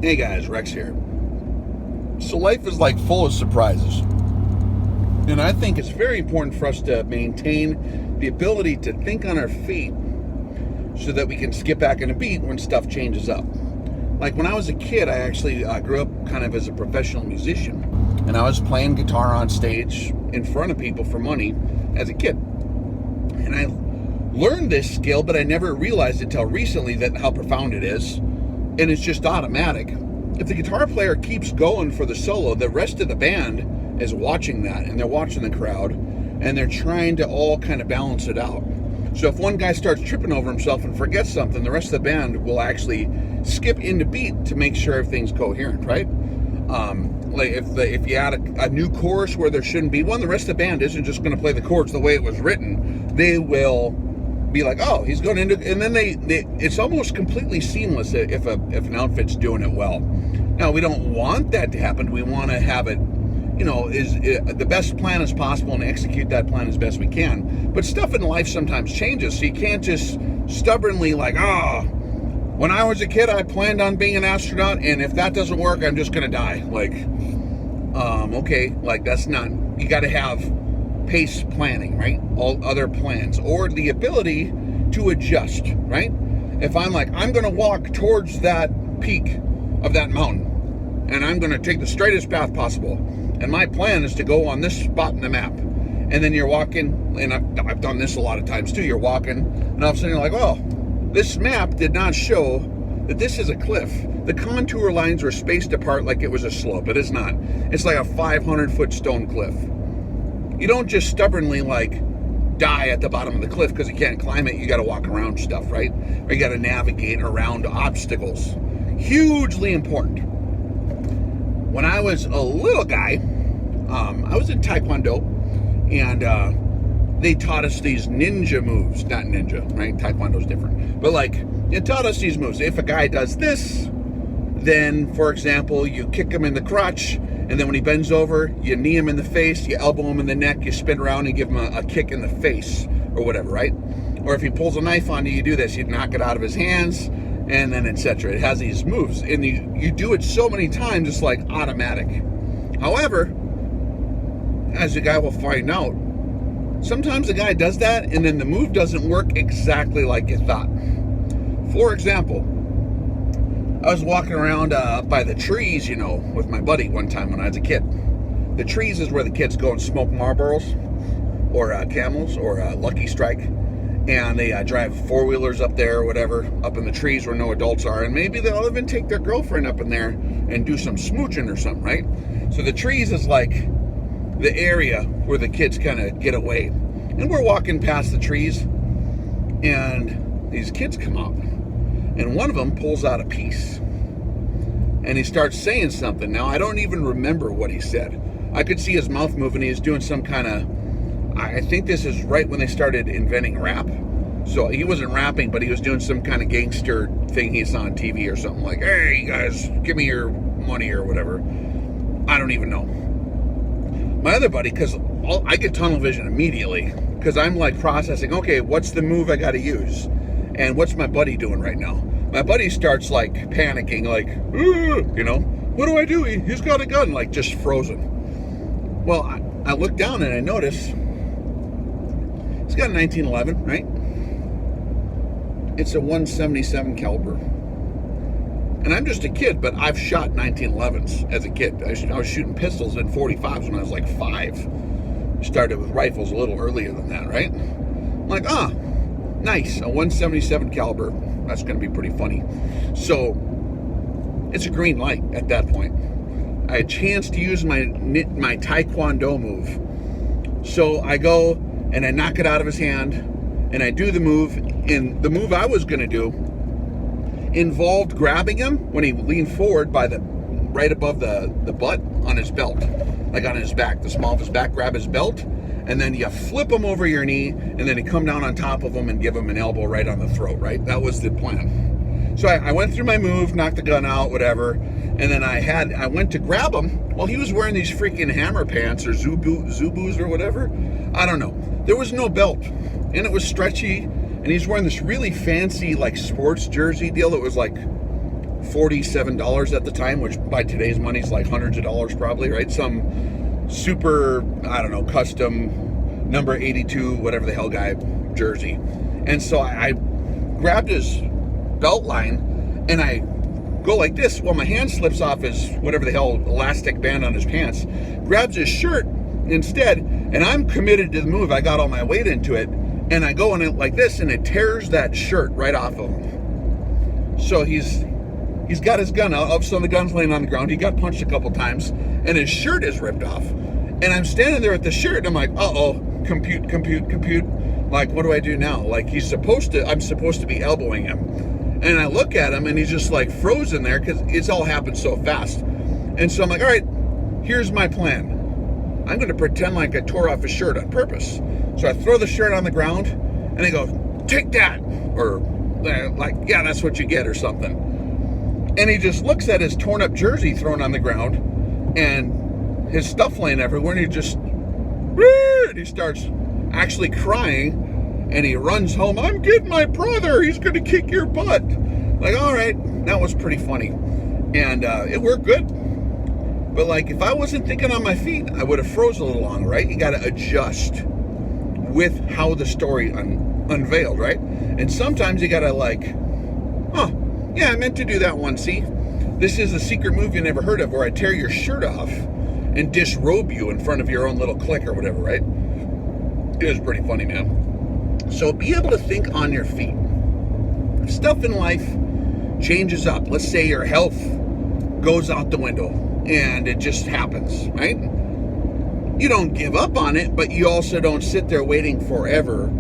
Hey guys, Rex here. So life is like full of surprises. And I think it's very important for us to maintain the ability to think on our feet so that we can skip back on a beat when stuff changes up. Like when I was a kid, I actually grew up kind of as a professional musician. And I was playing guitar on stage in front of people for money as a kid. And I learned this skill, but I never realized until recently that how profound it is. And it's just automatic. If the guitar player keeps going for the solo, the rest of the band is watching that, and they're watching the crowd, and they're trying to all kind of balance it out. So if one guy starts tripping over himself and forgets something, the rest of the band will actually skip into beat to make sure everything's coherent, right? Like if you add a new chorus where there shouldn't be one, the rest of the band isn't just going to play the chords the way it was written. They will be like, oh, he's going into, and then it's almost completely seamless if an outfit's doing it well. Now, we don't want that to happen. We want to have it, the best plan as possible and execute that plan as best we can. But stuff in life sometimes changes, so you can't just stubbornly like, when I was a kid, I planned on being an astronaut, and if that doesn't work, I'm just going to die. Like, okay, like that's not, you got to have pace planning, right? All other plans, or the ability to adjust, right? If I'm like, I'm going to walk towards that peak of that mountain, and I'm going to take the straightest path possible, and my plan is to go on this spot in the map, and then you're walking, and I've done this a lot of times too, you're walking, and all of a sudden you're like, oh, this map did not show that this is a cliff. The contour lines were spaced apart like it was a slope. It is not. It's like a 500-foot stone cliff. You don't just stubbornly like die at the bottom of the cliff because you can't climb it. You got to walk around stuff, right? Or you got to navigate around obstacles. Hugely important. When I was a little guy, I was in Taekwondo, and they taught us these ninja moves. Not ninja, right? Taekwondo's different. But like, it taught us these moves. If a guy does this, then, for example, you kick him in the crotch, and then when he bends over, you knee him in the face, you elbow him in the neck, you spin around and give him a kick in the face, or whatever, right? Or if he pulls a knife on you, you do this. You knock it out of his hands, and then etc. It has these moves, and you do it so many times, it's like automatic. However, as the guy will find out, sometimes the guy does that, and then the move doesn't work exactly like you thought. For example, I was walking around by the trees, with my buddy one time when I was a kid. The trees is where the kids go and smoke Marlboros, or Camels, or Lucky Strike. And they drive four-wheelers up there or whatever, up in the trees where no adults are. And maybe they'll even take their girlfriend up in there and do some smooching or something, right? So the trees is like the area where the kids kind of get away. And we're walking past the trees, and these kids come up. And one of them pulls out a piece. And he starts saying something. Now, I don't even remember what he said. I could see his mouth moving. He was doing some kind of, I think this is right when they started inventing rap. So he wasn't rapping, but he was doing some kind of gangster thing he saw on TV or something like, hey, guys, give me your money or whatever. I don't even know. My other buddy, because I get tunnel vision immediately, because I'm like processing, okay, what's the move I got to use? And what's my buddy doing right now? My buddy starts like panicking, like, what do I do? He's got a gun, like just frozen. Well, I look down and I notice he's got a 1911, right? It's a 177 caliber. And I'm just a kid, but I've shot 1911s as a kid. I was shooting pistols and 45s when I was like 5. Started with rifles a little earlier than that, right? I'm like, nice, a 177 caliber. That's going to be pretty funny. So it's a green light at that point. I had a chance to use my Taekwondo move. So I go and I knock it out of his hand, and I do the move. And the move I was going to do involved grabbing him when he leaned forward by right above the butt on his belt, like on his back, the small of his back, grab his belt, and then you flip him over your knee, and then you come down on top of him and give him an elbow right on the throat, right? That was the plan. So I went through my move, knocked the gun out, whatever, and then I went to grab him. Well, he was wearing these freaking hammer pants or Zubus or whatever. I don't know. There was no belt, and it was stretchy, and he's wearing this really fancy like sports jersey deal that was like $47 at the time, which by today's money is like hundreds of dollars probably, right? Some super, I don't know, custom number 82, whatever the hell guy jersey. And so I grabbed his belt line and I go like this. Well, my hand slips off his whatever the hell elastic band on his pants, grabs his shirt instead, and I'm committed to the move. I got all my weight into it, and I go in it like this, and it tears that shirt right off of him. So he's got his gun out. All of a sudden, the gun's laying on the ground. He got punched a couple times, and his shirt is ripped off. And I'm standing there with the shirt, and I'm like, uh-oh, compute. Like, what do I do now? Like, I'm supposed to be elbowing him. And I look at him, and he's just like frozen there because it's all happened so fast. And so I'm like, all right, here's my plan. I'm going to pretend like I tore off his shirt on purpose. So I throw the shirt on the ground, and I go, take that. Or like, yeah, that's what you get or something. And he just looks at his torn up jersey thrown on the ground and his stuff laying everywhere. And he starts actually crying. And he runs home. I'm getting my brother. He's going to kick your butt. Like, all right, that was pretty funny. And it worked good. But like, if I wasn't thinking on my feet, I would have froze a little longer, right? You got to adjust with how the story unveiled, right? And sometimes you got to like, yeah, I meant to do that one. See, this is a secret move you never heard of where I tear your shirt off and disrobe you in front of your own little clique or whatever, right? It was pretty funny, man. So be able to think on your feet. If stuff in life changes up, let's say your health goes out the window and it just happens, right? You don't give up on it, but you also don't sit there waiting forever.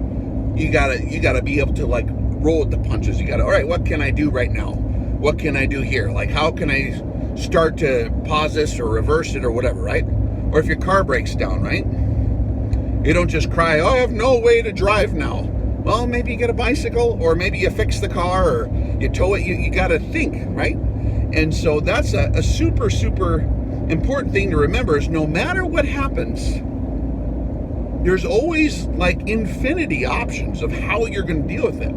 You gotta be able to like roll with the punches. You gotta, all right, what can I do right now? What can I do here? Like, how can I start to pause this or reverse it or whatever, right? Or if your car breaks down, right? You don't just cry, oh, I have no way to drive now. Well, maybe you get a bicycle, or maybe you fix the car, or you tow it. You got to think, right? And so that's a super, super important thing to remember is no matter what happens, there's always like infinity options of how you're going to deal with it.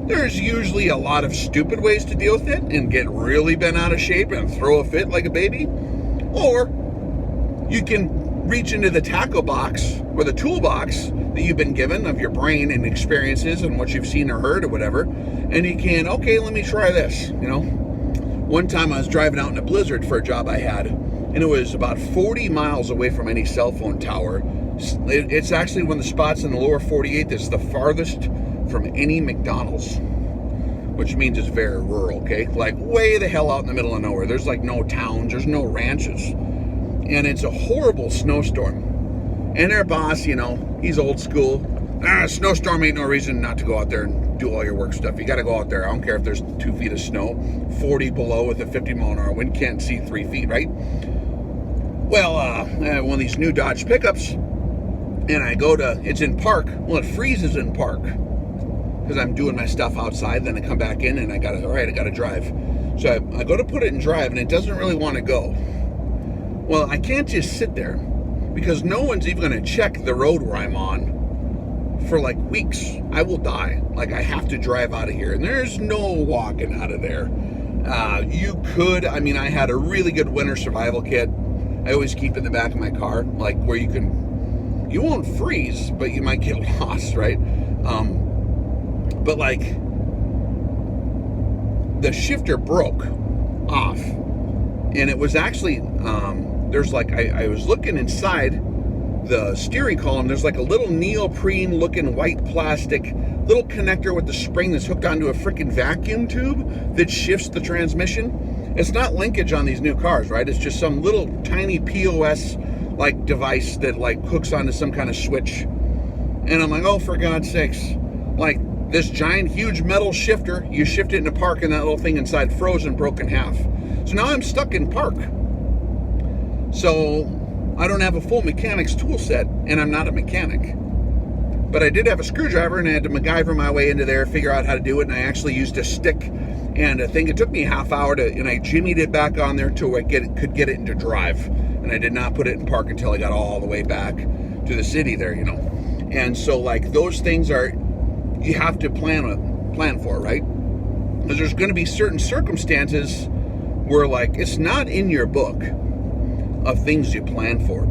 There's usually a lot of stupid ways to deal with it and get really bent out of shape and throw a fit like a baby. Or you can reach into the tackle box or the toolbox that you've been given of your brain and experiences and what you've seen or heard or whatever, and you can, okay, let me try this. You know, one time I was driving out in a blizzard for a job I had, and it was about 40 miles away from any cell phone tower. It's actually one of the spots in the lower 48 that's the farthest from any McDonald's, which means it's very rural, okay? Like way the hell out in the middle of nowhere. There's like no towns, there's no ranches. And it's a horrible snowstorm. And their boss, you know, he's old school. Snowstorm ain't no reason not to go out there and do all your work stuff. You got to go out there. I don't care if there's 2 feet of snow, 40 below with a 50 mile an hour wind, can't see 3 feet, right? Well, one of these new Dodge pickups, and I go to, it's in park. Well, it freezes in park because I'm doing my stuff outside. Then I come back in and I got to drive. So I go to put it in drive, and it doesn't really want to go. Well, I can't just sit there because no one's even going to check the road where I'm on for like weeks. I will die. Like, I have to drive out of here, and there's no walking out of there. You could, I mean, I had a really good winter survival kit. I always keep in the back of my car, like where you won't freeze, but you might get lost, right? But like the shifter broke off, and it was actually, there's like, I was looking inside the steering column, there's like a little neoprene looking white plastic little connector with the spring that's hooked onto a freaking vacuum tube that shifts the transmission. It's not linkage on these new cars, right? It's just some little tiny POS like device that like hooks onto some kind of switch. And I'm like, oh, for God's sakes, like this giant, huge metal shifter, you shift it into park and that little thing inside froze and broke in half. So now I'm stuck in park. So I don't have a full mechanic's tool set, and I'm not a mechanic. But I did have a screwdriver, and I had to MacGyver my way into there, figure out how to do it, and I actually used a stick. And I think it took me a half hour and I jimmied it back on there till I could get it into drive. And I did not put it in park until I got all the way back to the city there, you know. And so like those things are, you have to plan for, right? Because there's going to be certain circumstances where, like, it's not in your book of things you plan for.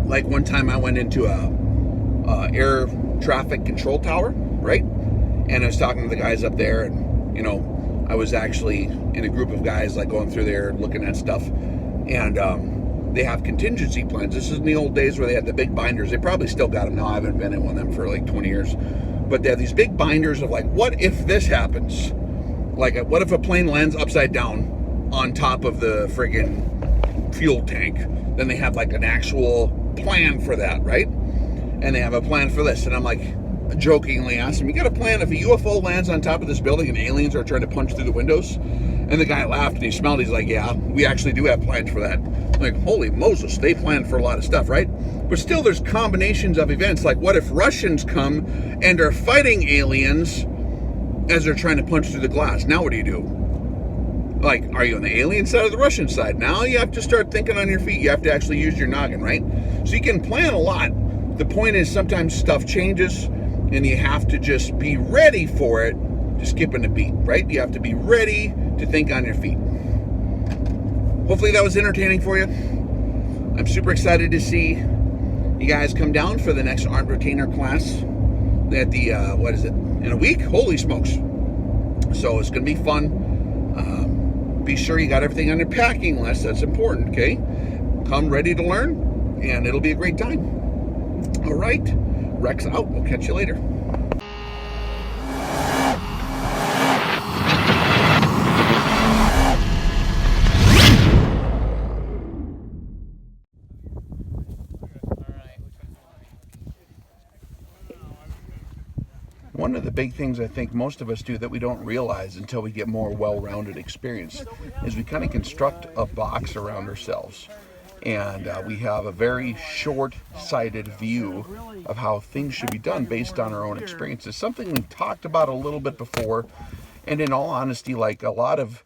Like one time I went into a air traffic control tower, right? And I was talking to the guys up there, and, you know, I was actually in a group of guys, like, going through there looking at stuff. And they have contingency plans. This is in the old days where they had the big binders. They probably still got them now. I haven't been in one of them for like 20 years. But they have these big binders of, like, what if this happens? Like, what if a plane lands upside down on top of the friggin' fuel tank? Then they have, like, an actual plan for that, right? And they have a plan for this. And I'm like, jokingly asked him, you got a plan if a UFO lands on top of this building and aliens are trying to punch through the windows? And the guy laughed and he smiled. He's like, yeah, we actually do have plans for that. I'm like, holy Moses, they plan for a lot of stuff, right? But still, there's combinations of events. Like, what if Russians come and are fighting aliens as they're trying to punch through the glass? Now what do you do? Like, are you on the alien side or the Russian side? Now you have to start thinking on your feet. You have to actually use your noggin, right? So you can plan a lot. The point is, sometimes stuff changes and you have to just be ready for it to skip in a beat, right? You have to be ready to think on your feet. Hopefully that was entertaining for you. I'm super excited to see you guys come down for the next armed retainer class at the, what is it, in a week? Holy smokes. So it's going to be fun. Be sure you got everything on your packing list. That's important, okay? Come ready to learn, and it'll be a great time. All right, Rex out. We'll catch you later. One of the big things I think most of us do that we don't realize until we get more well-rounded experience is we kind of construct a box around ourselves. And we have a very short-sighted view of how things should be done based on our own experiences. Something we talked about a little bit before, and in all honesty, like a lot of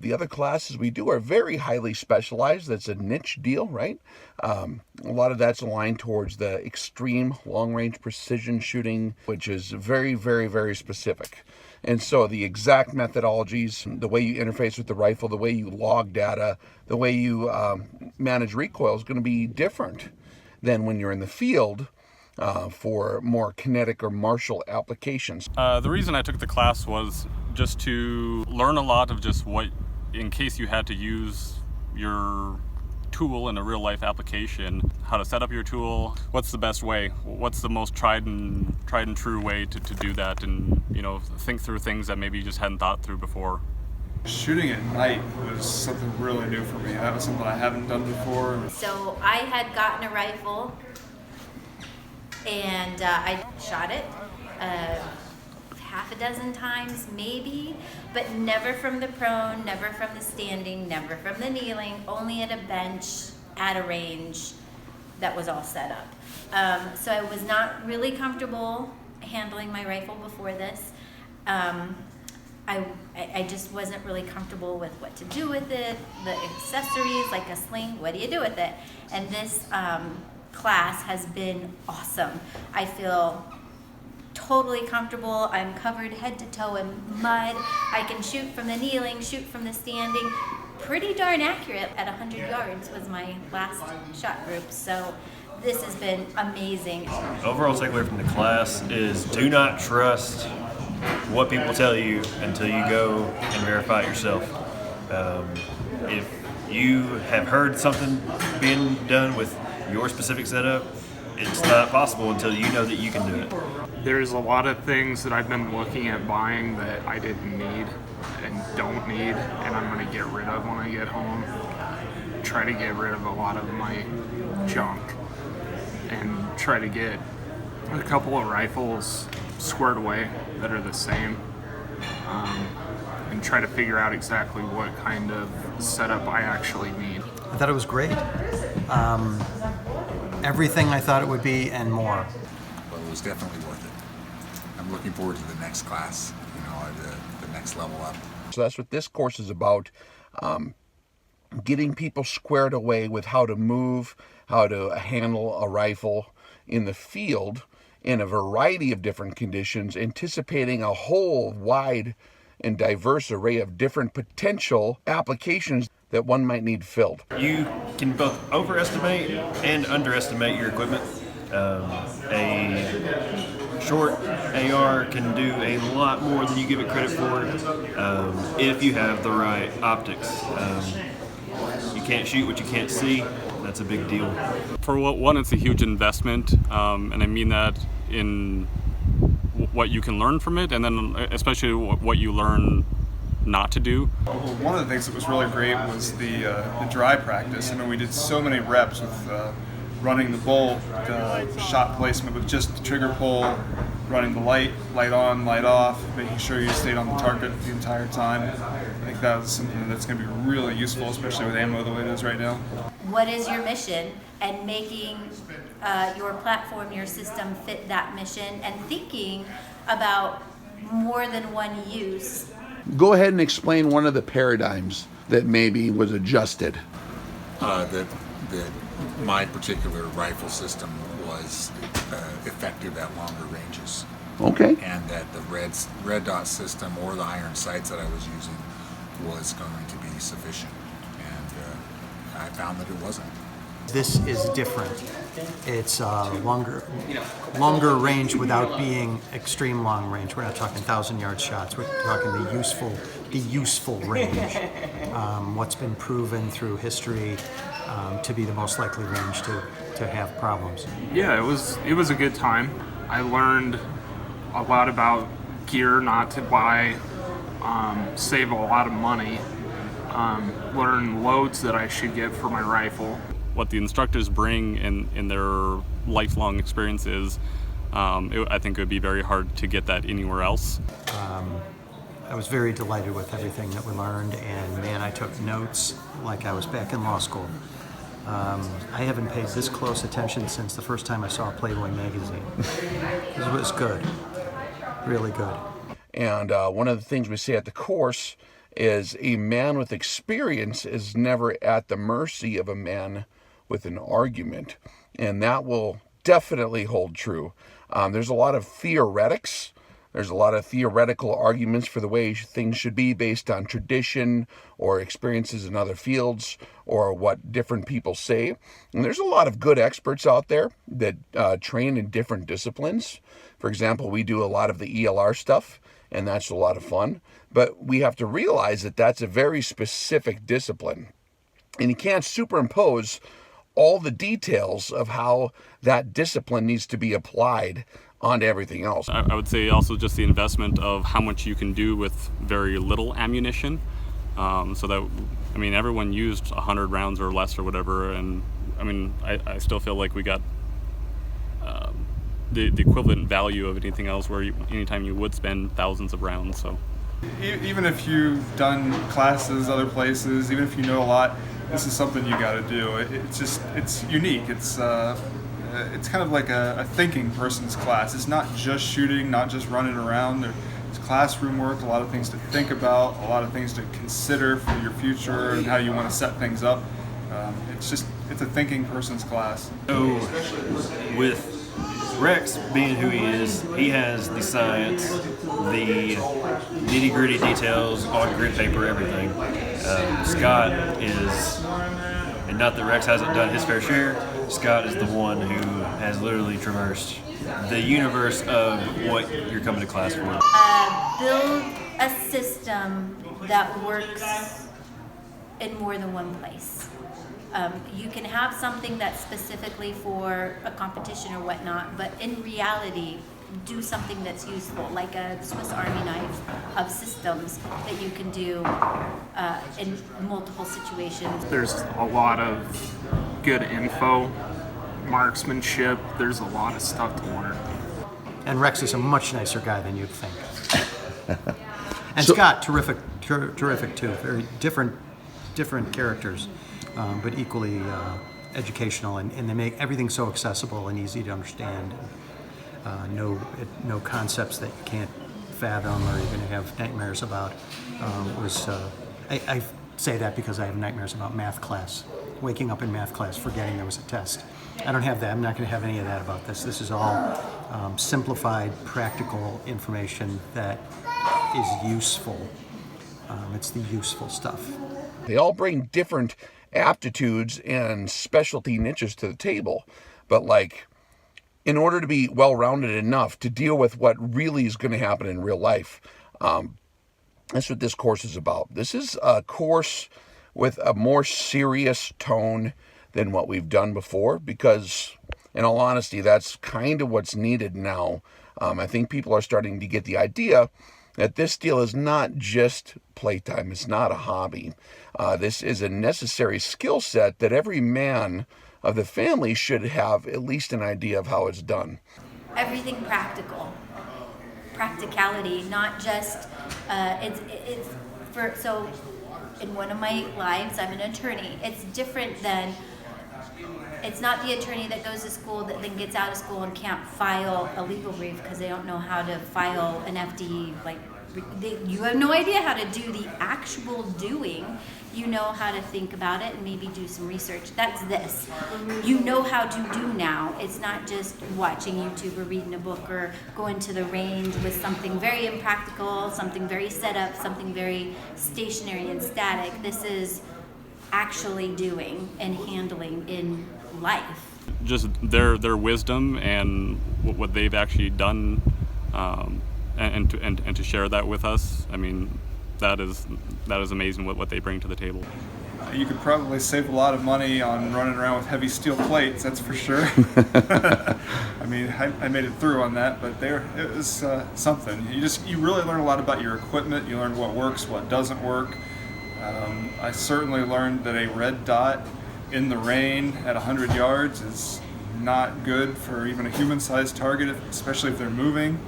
the other classes we do are very highly specialized. That's a niche deal, right? A lot of that's aligned towards the extreme long-range precision shooting, which is very, very, very specific. And so the exact methodologies, the way you interface with the rifle, the way you log data, the way you manage recoil is going to be different than when you're in the field for more kinetic or martial applications. The reason I took the class was just to learn a lot of just what, in case you had to use your tool in a real life application, how to set up your tool, what's the best way, what's the most tried and true way to do that, and, you know, think through things that maybe you just hadn't thought through before. Shooting at night was something really new for me. That was something I haven't done before. So I had gotten a rifle and I shot it half a dozen times maybe, but never from the prone, never from the standing, never from the kneeling, only at a bench at a range that was all set up. So I was not really comfortable handling my rifle before this. I just wasn't really comfortable with what to do with it, the accessories, like a sling, what do you do with it? And this class has been awesome. I feel totally comfortable. I'm covered head to toe in mud. I can shoot from the kneeling, shoot from the standing. Pretty darn accurate at 100 yards was my last shot group. So this has been amazing. Overall takeaway from the class is do not trust what people tell you until you go and verify it yourself. If you have heard something being done with your specific setup, it's not possible until you know that you can do it. There's a lot of things that I've been looking at buying that I didn't need and don't need, and I'm going to get rid of when I get home. Try to get rid of a lot of my junk and try to get a couple of rifles squared away that are the same, and try to figure out exactly what kind of setup I actually need. I thought it was great. Everything I thought it would be and more. Well, it was definitely worth it. I'm looking forward to the next class, the next level up. So that's what this course is about, getting people squared away with how to move, how to handle a rifle in the field in a variety of different conditions, anticipating a whole wide and diverse array of different potential applications that one might need filled. You can both overestimate and underestimate your equipment. A short AR can do a lot more than you give it credit for if you have the right optics. You can't shoot what you can't see. That's a big deal. For one, it's a huge investment, and I mean that in what you can learn from it, and then especially what you learn not to do. Well, one of the things that was really great was the dry practice. I mean, we did so many reps with running the bolt, shot placement with just the trigger pull, running the light on, light off, making sure you stayed on the target the entire time. I think that was something that's going to be really useful, especially with ammo the way it is right now. What is your mission, and making your platform, your system fit that mission, and thinking about more than one use. Go ahead and explain one of the paradigms that maybe was adjusted. That my particular rifle system was effective at longer ranges. Okay. And that the red dot system or the iron sights that I was using was going to be sufficient. And I found that it wasn't. This is different. It's longer range without being extreme long range. We're not talking 1,000-yard shots. We're talking the useful range. What's been proven through history to be the most likely range to have problems. Yeah, it was a good time. I learned a lot about gear not to buy, save a lot of money, learn loads that I should get for my rifle. What the instructors bring in their lifelong experiences, I think it would be very hard to get that anywhere else. I was very delighted with everything that we learned, and man, I took notes like I was back in law school. I haven't paid this close attention since the first time I saw Playboy magazine. It was good, really good. And one of the things we say at the course is a man with experience is never at the mercy of a man with an argument. And that will definitely hold true. There's a lot of theoretics. There's a lot of theoretical arguments for the way things should be based on tradition or experiences in other fields or what different people say. And there's a lot of good experts out there that train in different disciplines. For example, we do a lot of the ELR stuff, and that's a lot of fun. But we have to realize that that's a very specific discipline. And you can't superimpose all the details of how that discipline needs to be applied onto everything else. I would say also just the investment of how much you can do with very little ammunition. So that, I mean, everyone used 100 rounds or less or whatever, and I mean, I still feel like we got the equivalent value of anything else where anytime you would spend thousands of rounds. So Even if you've done classes other places, even if you know a lot, this is something you got to do. It's unique. It's kind of like a thinking person's class. It's not just shooting, not just running around. There's classroom work, a lot of things to think about, a lot of things to consider for your future and how you want to set things up. It's a thinking person's class. So with Rex being who he is, he has the science, the nitty-gritty details on grid paper, everything. Scott is, and not that Rex hasn't done his fair share, Scott is the one who has literally traversed the universe of what you're coming to class for. Build a system that works in more than one place. You can have something that's specifically for a competition or whatnot, but in reality, do something that's useful, like a Swiss Army knife of systems that you can do in multiple situations. There's a lot of good info, marksmanship, there's a lot of stuff to learn. And Rex is a much nicer guy than you'd think. And Scott, terrific too. Very different characters, but equally educational, and they make everything so accessible and easy to understand. No concepts that you can't fathom or you're going to have nightmares about. I say that because I have nightmares about math class. Waking up in math class, forgetting there was a test. I don't have that. I'm not going to have any of that about this. This is all simplified, practical information that is useful. It's the useful stuff. They all bring different aptitudes and specialty niches to the table, but like, in order to be well-rounded enough to deal with what really is going to happen in real life, that's what this course is about. This is a course with a more serious tone than what we've done before, because in all honesty, that's kind of what's needed now. I think people are starting to get the idea that this deal is not just playtime. It's not a hobby. This is a necessary skill set that every man of the family should have at least an idea of how it's done. Everything practical. Practicality, not just, so in one of my lives, I'm an attorney. It's different than, it's not the attorney that goes to school that then gets out of school and can't file a legal brief because they don't know how to file an FD. Like, you have no idea how to do the actual doing. You know how to think about it and maybe do some research. That's this. You know how to do now. It's not just watching YouTube or reading a book or going to the range with something very impractical, something very set up, something very stationary and static. This is actually doing and handling in life. Just their wisdom and what they've actually done, and to share that with us. I mean, that is amazing what they bring to the table. You could probably save a lot of money on running around with heavy steel plates, that's for sure. I mean, I made it through on that, but it was something. You really learn a lot about your equipment. You learn what works, what doesn't work. I certainly learned that a red dot in the rain at 100 yards is not good for even a human-sized target, especially if they're moving.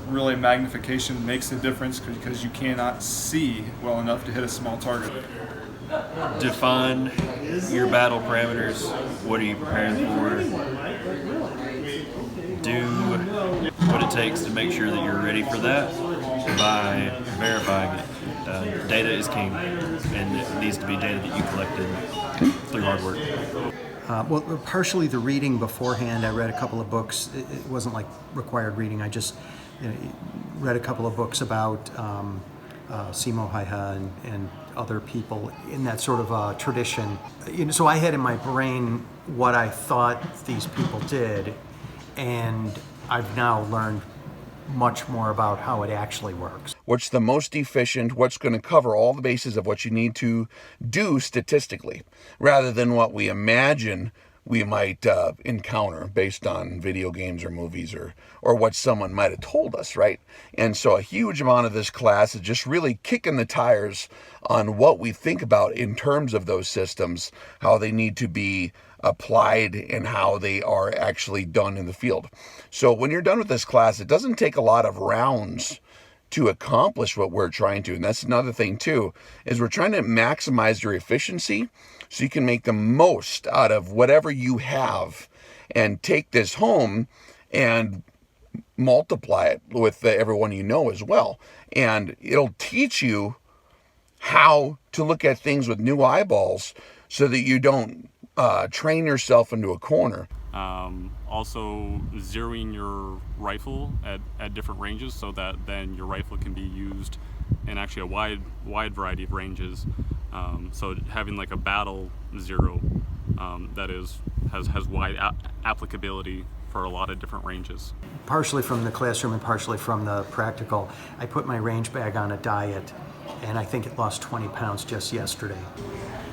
Really, magnification makes a difference because you cannot see well enough to hit a small target. Define your battle parameters. What are you preparing for? Do what it takes to make sure that you're ready for that by verifying it. Data is king, and it needs to be data that you collected through hard work. Well, partially the reading beforehand. I read a couple of books. It wasn't like required reading. I just read a couple of books about Simo Haiha and other people in that sort of tradition. So I had in my brain what I thought these people did, and I've now learned much more about how it actually works. What's the most efficient, what's going to cover all the bases of what you need to do statistically, rather than what we imagine we might encounter based on video games or movies or what someone might have told us, right? And so a huge amount of this class is just really kicking the tires on what we think about in terms of those systems, how they need to be applied and how they are actually done in the field. So when you're done with this class, it doesn't take a lot of rounds to accomplish what we're trying to. And that's another thing too, is we're trying to maximize your efficiency so you can make the most out of whatever you have and take this home and multiply it with everyone you know as well. And it'll teach you how to look at things with new eyeballs so that you don't train yourself into a corner. Also zeroing your rifle at different ranges so that then your rifle can be used in actually a wide variety of ranges. So having like a battle zero that has wide applicability for a lot of different ranges. Partially from the classroom and partially from the practical, I put my range bag on a diet, and I think it lost 20 pounds just yesterday.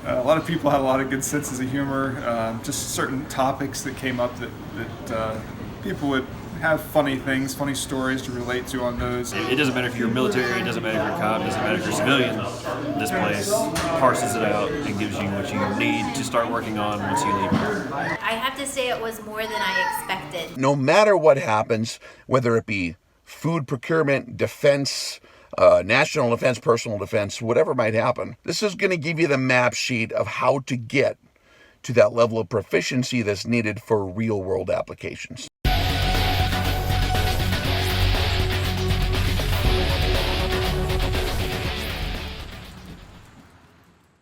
A lot of people had a lot of good senses of humor, just certain topics that came up that people would have funny things, funny stories to relate to on those. It doesn't matter if you're military, it doesn't matter if you're a cop, it doesn't matter if you're a civilian. This place parses it out and gives you what you need to start working on once you leave here. I have to say it was more than I expected. No matter what happens, whether it be food procurement, defense, national defense, personal defense, whatever might happen, this is going to give you the map sheet of how to get to that level of proficiency that's needed for real world applications.